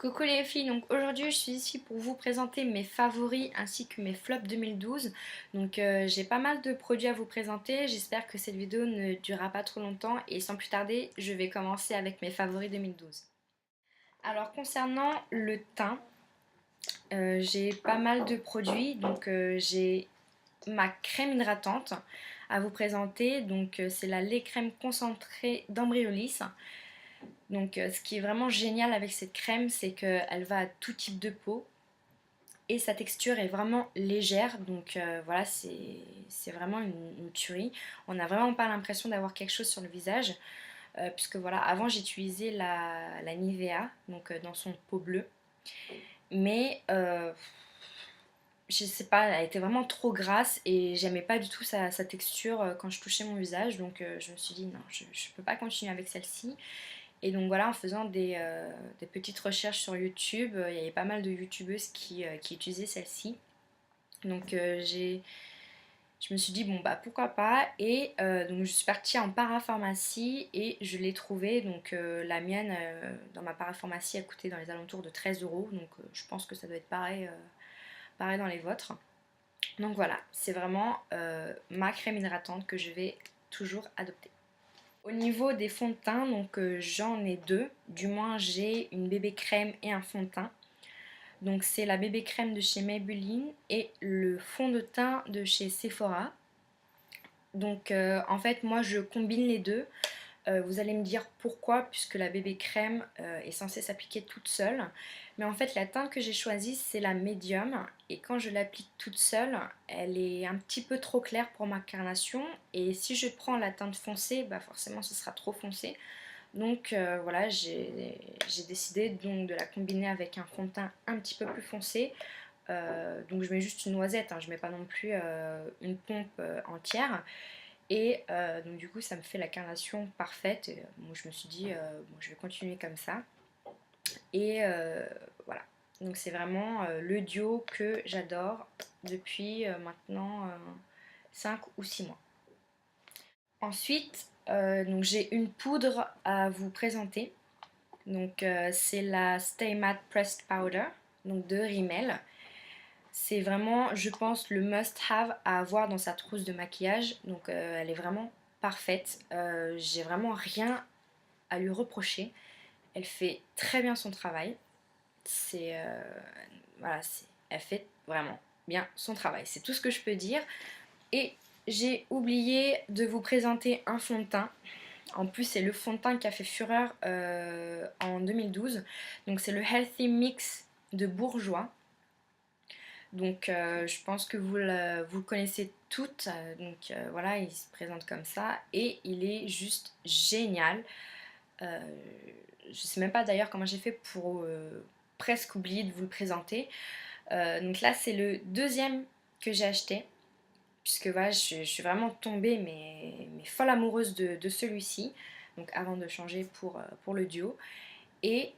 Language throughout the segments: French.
Coucou les filles, donc aujourd'hui je suis ici pour vous présenter mes favoris ainsi que mes flops 2012. Donc j'ai pas mal de produits à vous présenter, j'espère que cette vidéo ne durera pas trop longtemps et sans plus tarder je vais commencer avec mes favoris 2012. Alors concernant le teint, j'ai pas mal de produits, donc j'ai ma crème hydratante à vous présenter, donc c'est la lait crème concentrée d'Ambryolis. Donc ce qui est vraiment génial avec cette crème, c'est qu'elle va à tout type de peau et sa texture est vraiment légère, donc voilà, c'est vraiment une tuerie. On n'a vraiment pas l'impression d'avoir quelque chose sur le visage, puisque voilà, avant j'utilisais la Nivea, donc dans son pot bleu, mais je sais pas, elle était vraiment trop grasse et j'aimais pas du tout sa texture quand je touchais mon visage, donc je me suis dit non, je peux pas continuer avec celle-ci. Et donc voilà, en faisant des petites recherches sur YouTube, il y avait pas mal de youtubeuses qui utilisaient celle-ci. Donc je me suis dit bon bah pourquoi pas, et donc je suis partie en parapharmacie et je l'ai trouvée. Donc la mienne dans ma parapharmacie a coûté dans les alentours de 13 €, donc je pense que ça doit être pareil, pareil dans les vôtres. Donc voilà, c'est vraiment ma crème hydratante que je vais toujours adopter. Au niveau des fonds de teint, donc j'en ai deux, du moins j'ai une bébé crème et un fond de teint. Donc c'est la bébé crème de chez Maybelline et le fond de teint de chez Sephora. Donc en fait moi je combine les deux. Vous allez me dire pourquoi, puisque la bébé crème est censée s'appliquer toute seule. Mais en fait la teinte que j'ai choisie c'est la médium, et quand je l'applique toute seule elle est un petit peu trop claire pour ma carnation, et si je prends la teinte foncée, bah forcément ce sera trop foncé. Donc voilà, j'ai décidé donc de la combiner avec un fond de teint un petit peu plus foncé. Donc je mets juste une noisette, hein, je mets pas non plus une pompe entière. Et donc du coup ça me fait la carnation parfaite. Et, moi je me suis dit bon, je vais continuer comme ça. Et voilà. Donc c'est vraiment le duo que j'adore depuis maintenant 5 ou 6 mois. Ensuite, donc j'ai une poudre à vous présenter. Donc c'est la Stay Matte Pressed Powder, donc de Rimmel. C'est vraiment, je pense, le must-have à avoir dans sa trousse de maquillage. Donc elle est vraiment parfaite. J'ai vraiment rien à lui reprocher. Elle fait très bien son travail. C'est voilà, elle fait vraiment bien son travail. C'est tout ce que je peux dire. Et j'ai oublié de vous présenter un fond de teint. En plus, c'est le fond de teint qui a fait fureur en 2012. Donc c'est le Healthy Mix de Bourjois. Donc je pense que vous le connaissez toutes. Donc voilà, il se présente comme ça et il est juste génial. Euh, je sais même pas d'ailleurs comment j'ai fait pour presque oublier de vous le présenter. Donc là c'est le deuxième que j'ai acheté, puisque voilà, je suis vraiment tombée mais folle amoureuse de celui-ci. Donc avant de changer pour le duo. Et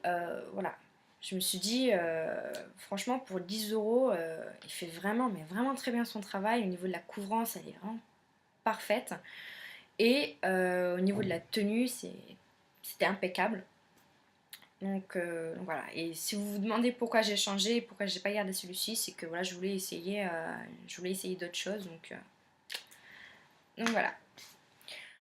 voilà, je me suis dit, franchement, pour 10 €, il fait vraiment, mais vraiment très bien son travail. Au niveau de la couvrance, elle est vraiment parfaite. Et au niveau de la tenue, c'était impeccable. Donc voilà. Et si vous vous demandez pourquoi j'ai changé, pourquoi j'ai pas gardé celui-ci, c'est que voilà, je voulais essayer d'autres choses. Donc voilà.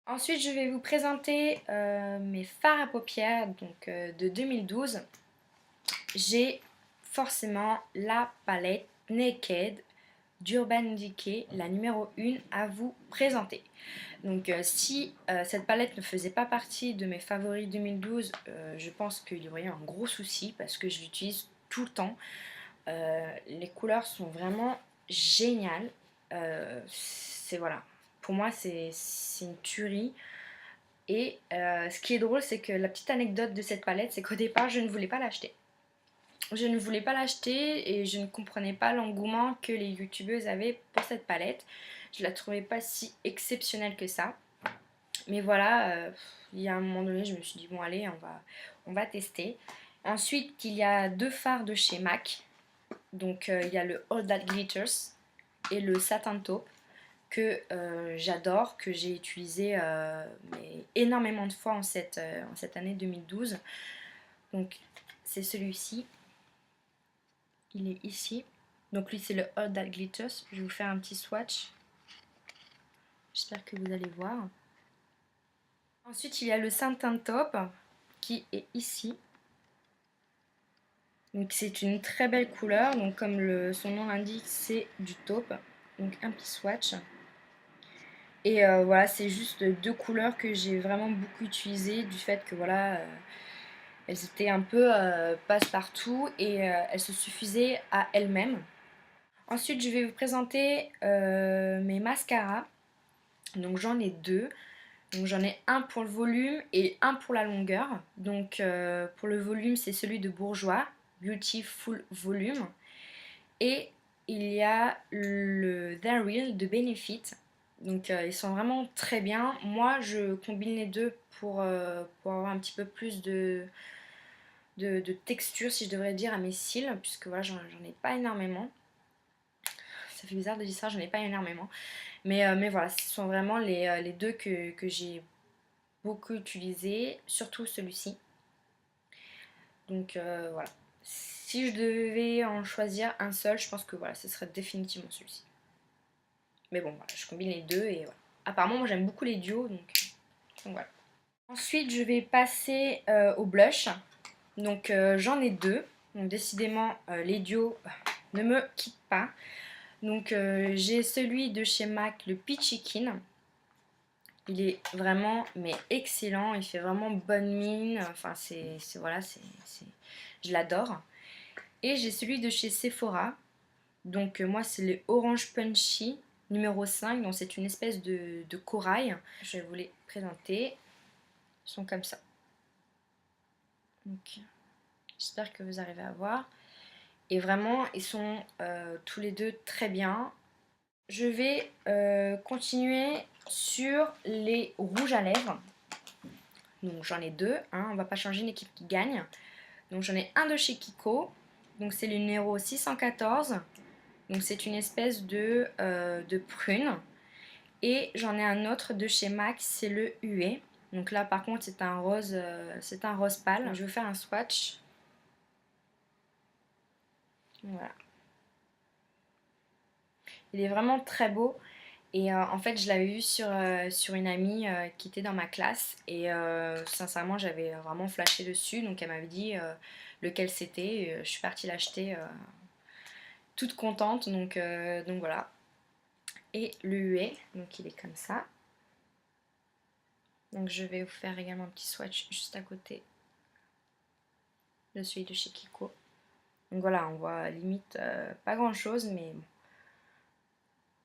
Ensuite, je vais vous présenter mes fards à paupières donc, de 2012. J'ai forcément la palette Naked d'Urban Decay, la numéro 1 à vous présenter. Donc si cette palette ne faisait pas partie de mes favoris 2012, je pense qu'il y aurait eu un gros souci parce que je l'utilise tout le temps. Les couleurs sont vraiment géniales. C'est voilà, pour moi c'est une tuerie. Et ce qui est drôle, c'est que la petite anecdote de cette palette, c'est qu'au départ je ne voulais pas l'acheter. Je ne voulais pas l'acheter et je ne comprenais pas l'engouement que les youtubeuses avaient pour cette palette. Je la trouvais pas si exceptionnelle que ça. Mais voilà, il y a un moment donné, je me suis dit bon allez, on va tester. Ensuite, il y a deux fards de chez MAC. Donc il y a le All That Glitters et le Satin Taupe que j'adore, que j'ai utilisé mais énormément de fois en cette année 2012. Donc c'est celui-ci. Il est ici. Donc lui c'est le All That Glitters. Je vais vous faire un petit swatch. J'espère que vous allez voir. Ensuite il y a le Satin Top qui est ici. Donc c'est une très belle couleur. Donc comme son nom l'indique, c'est du taupe. Donc un petit swatch. Et voilà, c'est juste deux couleurs que j'ai vraiment beaucoup utilisées du fait que voilà, elles étaient un peu passe-partout et elles se suffisaient à elles-mêmes. Ensuite, je vais vous présenter mes mascaras. Donc j'en ai deux. Donc j'en ai un pour le volume et un pour la longueur. Donc pour le volume, c'est celui de Bourjois, Beautiful Volume. Et il y a le They're Real de Benefit. Donc ils sont vraiment très bien. Moi je combine les deux pour avoir un petit peu plus de texture, si je devrais dire, à mes cils, puisque voilà, j'en ai pas énormément. Ça fait bizarre de dire ça, j'en ai pas énormément. Mais voilà, ce sont vraiment les deux que j'ai beaucoup utilisés, surtout celui-ci. Donc voilà. Si je devais en choisir un seul, je pense que voilà, ce serait définitivement celui-ci. Mais bon, voilà, je combine les deux et voilà. Apparemment, moi j'aime beaucoup les duos, donc voilà. Ensuite, je vais passer au blush. Donc j'en ai deux. Donc décidément, les duos ne me quittent pas. Donc j'ai celui de chez MAC, le Peachy Keen. Il est vraiment mais excellent, il fait vraiment bonne mine. Enfin voilà, je l'adore. Et j'ai celui de chez Sephora. Donc moi c'est le Orange Punchy numéro 5. Donc c'est une espèce de corail. Je vais vous les présenter. Ils sont comme ça. Donc j'espère que vous arrivez à voir. Et vraiment ils sont tous les deux très bien. Je vais continuer sur les rouges à lèvres. Donc j'en ai deux, hein, on va pas changer une équipe qui gagne. Donc j'en ai un de chez Kiko, donc c'est le numéro 614. Donc c'est une espèce de prune. Et j'en ai un autre de chez MAC, c'est le Huée. Donc là par contre c'est un rose pâle. Donc, je vais vous faire un swatch. Voilà. Il est vraiment très beau. Et en fait, je l'avais vu sur une amie qui était dans ma classe. Et sincèrement, j'avais vraiment flashé dessus. Donc, elle m'avait dit lequel c'était. Je suis partie l'acheter toute contente. Donc voilà. Et le huet, donc il est comme ça. Donc, je vais vous faire également un petit swatch juste à côté de celui de chez Kiko. Donc voilà, on voit limite pas grand chose, mais bon.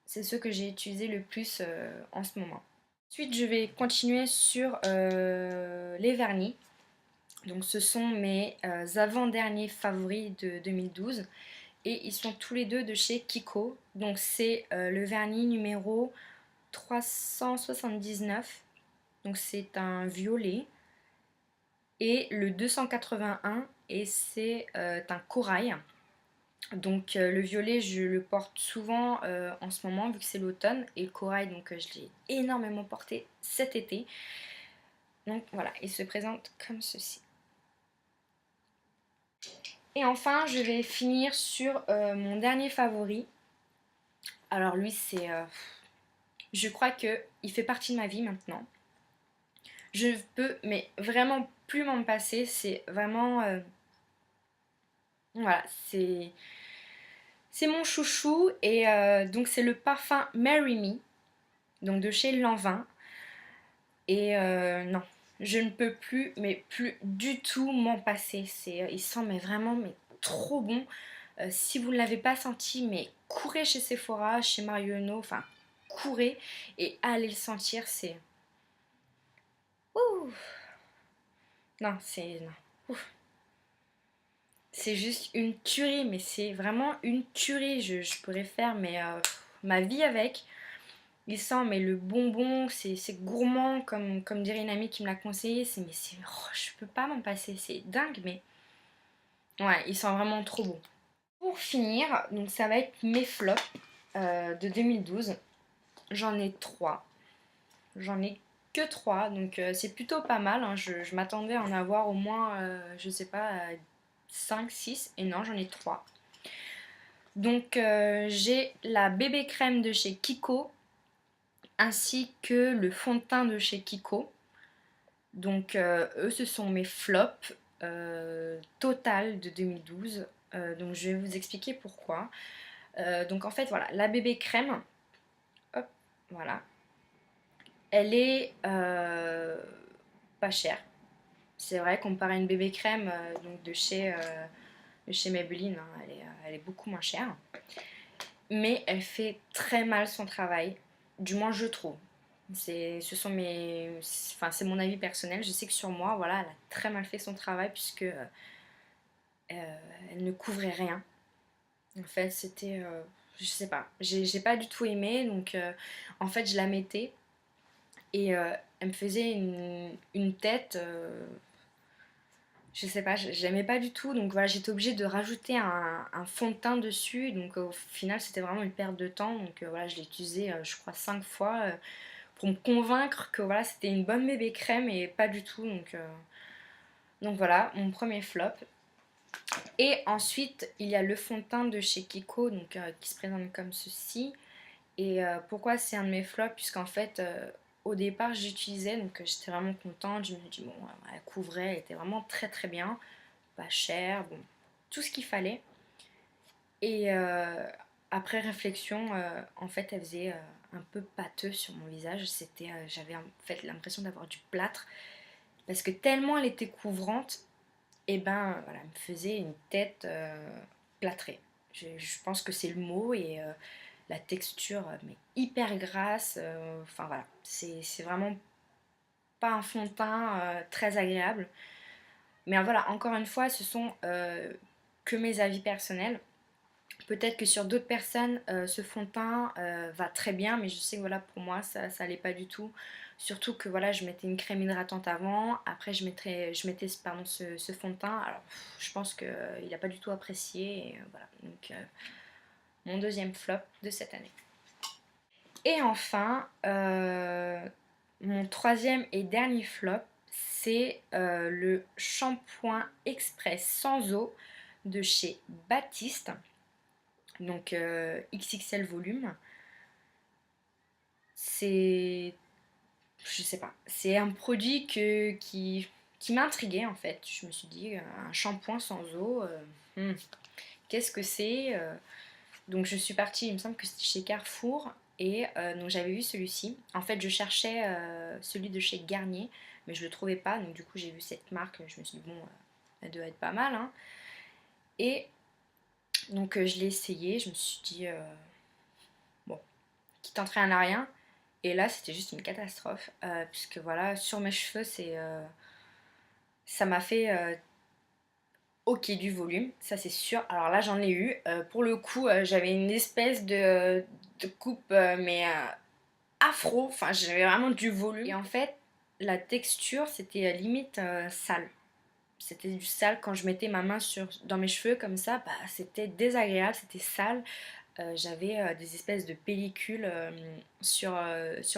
C'est ceux que j'ai utilisé le plus en ce moment. Ensuite, je vais continuer sur les vernis. Donc, ce sont mes avant-derniers favoris de 2012. Et ils sont tous les deux de chez Kiko. Donc, c'est le vernis numéro 379. Donc, c'est un violet. Et le 281. Et c'est un corail. Donc le violet je le porte souvent en ce moment vu que c'est l'automne et le corail donc je l'ai énormément porté cet été. Donc voilà, il se présente comme ceci. Et enfin je vais finir sur mon dernier favori. Alors lui c'est... je crois que il fait partie de ma vie maintenant. Je peux mais vraiment plus m'en passer. C'est vraiment... voilà, c'est mon chouchou et donc c'est le parfum Marry Me, donc de chez Lanvin. Et non, je ne peux plus, mais plus du tout m'en passer. Il sent mais vraiment mais trop bon. Si vous ne l'avez pas senti, mais courez chez Sephora, chez Marionneau, enfin courez et allez le sentir. C'est... Ouh. Non, c'est... Non. Ouf. C'est juste une tuerie, mais c'est vraiment une tuerie. Je pourrais faire mais, ma vie avec. Il sent mais le bonbon, c'est gourmand comme dirait une amie qui me l'a conseillé. Je peux pas m'en passer, c'est dingue mais ouais, il sent vraiment trop bon. Pour finir, donc ça va être mes flops de 2012. J'en ai trois. J'en ai que trois, donc c'est plutôt pas mal. Hein. Je m'attendais à en avoir au moins, je sais pas, 5, 6 et non, j'en ai 3. Donc j'ai la bébé crème de chez Kiko ainsi que le fond de teint de chez Kiko. Donc eux ce sont mes flops total de 2012. Donc je vais vous expliquer pourquoi. Donc en fait voilà, la bébé crème, hop, voilà, elle est pas chère. C'est vrai, comparé à une bébé crème donc de chez Maybelline, hein, elle est beaucoup moins chère. Mais elle fait très mal son travail, du moins je trouve. C'est mon avis personnel. Je sais que sur moi, voilà, elle a très mal fait son travail puisque elle ne couvrait rien. En fait, c'était, je sais pas, j'ai pas du tout aimé. Donc, en fait, je la mettais et elle me faisait une tête. Je sais pas, j'aimais pas du tout, donc voilà, j'étais obligée de rajouter un fond de teint dessus, donc au final c'était vraiment une perte de temps, donc voilà, je l'ai utilisé je crois 5 fois pour me convaincre que voilà, c'était une bonne bébé crème et pas du tout, donc voilà, mon premier flop. Et ensuite, il y a le fond de teint de chez Kiko, donc qui se présente comme ceci, et pourquoi c'est un de mes flops, puisqu'en fait au départ j'utilisais, donc j'étais vraiment contente, je me dis bon, elle couvrait, elle était vraiment très très bien, pas cher, bon, tout ce qu'il fallait. Et après réflexion, en fait, elle faisait un peu pâteux sur mon visage. J'avais en fait l'impression d'avoir du plâtre parce que tellement elle était couvrante, et ben voilà, elle me faisait une tête plâtrée. Je pense que c'est le mot et la texture, mais hyper grasse. Enfin voilà, c'est vraiment pas un fond de teint très agréable. Mais voilà, encore une fois, ce sont que mes avis personnels. Peut-être que sur d'autres personnes, ce fond de teint va très bien, mais je sais que voilà, pour moi, ça allait pas du tout. Surtout que voilà, je mettais une crème hydratante avant, après je mettais pardon, ce fond de teint. Alors, je pense qu'il n'a pas du tout apprécié. Et, voilà, donc mon deuxième flop de cette année. Et enfin, mon troisième et dernier flop, c'est le shampoing express sans eau de chez Baptiste. Donc XXL volume. C'est, je sais pas, c'est un produit qui m'a intriguée en fait. Je me suis dit, un shampoing sans eau, qu'est-ce que c'est Donc je suis partie, il me semble que c'était chez Carrefour, et donc j'avais vu celui-ci. En fait, je cherchais celui de chez Garnier, mais je le trouvais pas, donc du coup j'ai vu cette marque, je me suis dit, bon, elle doit être pas mal, hein. Et donc je l'ai essayé, je me suis dit, bon, qui tente rien à rien. Et là, c'était juste une catastrophe, puisque voilà, sur mes cheveux, ça m'a fait ok du volume, ça c'est sûr. Alors là, j'en ai eu. Pour le coup, j'avais une espèce de coupe, mais afro. Enfin, j'avais vraiment du volume. Et en fait, la texture, c'était limite sale. C'était du sale quand je mettais ma main dans mes cheveux comme ça, bah, c'était désagréable, c'était sale. J'avais des espèces de pellicules sur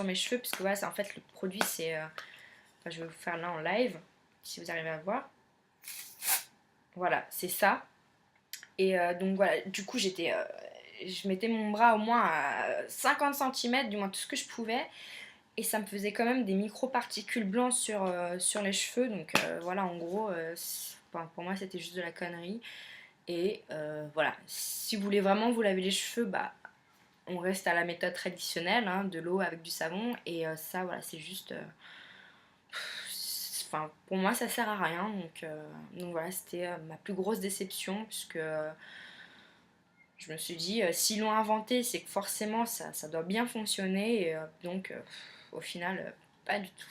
mes cheveux, parce que voilà, en fait le produit c'est, enfin, je vais vous faire là en live, si vous arrivez à voir. Voilà, c'est ça. Et donc voilà, du coup je mettais mon bras au moins à 50 cm, du moins tout ce que je pouvais, et ça me faisait quand même des micro-particules blanches sur les cheveux, donc voilà, en gros, enfin, pour moi c'était juste de la connerie. Et voilà, si vous voulez vraiment vous laver les cheveux, bah on reste à la méthode traditionnelle, hein, de l'eau avec du savon, et ça voilà, c'est juste enfin pour moi ça sert à rien, donc voilà, c'était ma plus grosse déception, puisque je me suis dit si l'ont inventé, c'est que forcément ça doit bien fonctionner, et donc au final pas du tout.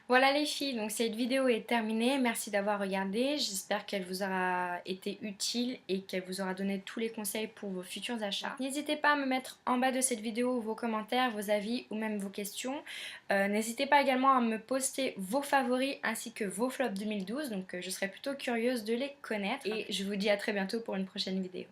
Voilà les filles, donc cette vidéo est terminée, merci d'avoir regardé, j'espère qu'elle vous aura été utile et qu'elle vous aura donné tous les conseils pour vos futurs achats. N'hésitez pas à me mettre en bas de cette vidéo vos commentaires, vos avis ou même vos questions. N'hésitez pas également à me poster vos favoris ainsi que vos flops 2012, donc je serais plutôt curieuse de les connaître. Et je vous dis à très bientôt pour une prochaine vidéo.